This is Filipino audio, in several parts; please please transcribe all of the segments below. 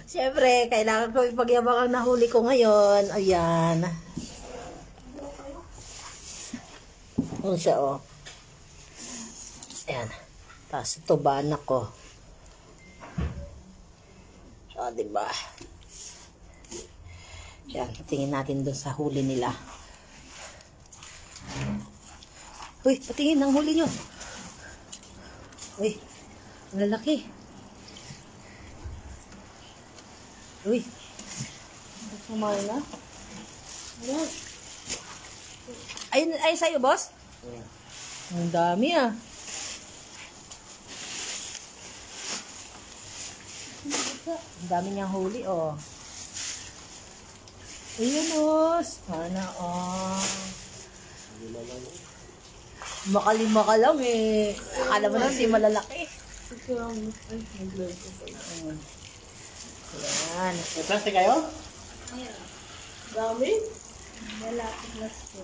Siyempre, kailangan ko ipagyabang ang nahuli ko ngayon. Ayan. Ano siya, oh. Ayan. Tapos ito, banak ko. So, diba? Ayan, patingin natin dun sa huli nila. Uy, patingin ang huli nyo. Uy, ang lalaki. Uy, kumain na. Ay, sa'yo, boss? Ang dami, ah. Ang dami niyang huli, oh. Ayan, oh. Sana, oh. Makalima ka lang, eh. Akala mo lang, di malalaki. Ayan. May plastic kayo? Ayan. Dami? Wala ko plastic.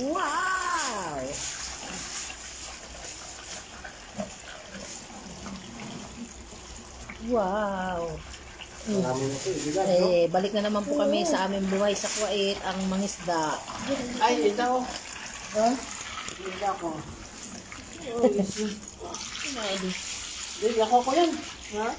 Wow! Wow! Marami na ito. Balik na naman po kami sa aming buhay sa Kuwait, ang mangisda. Ay, ito. Ha? Ito ako. Hindi, ako ko yan. Ha?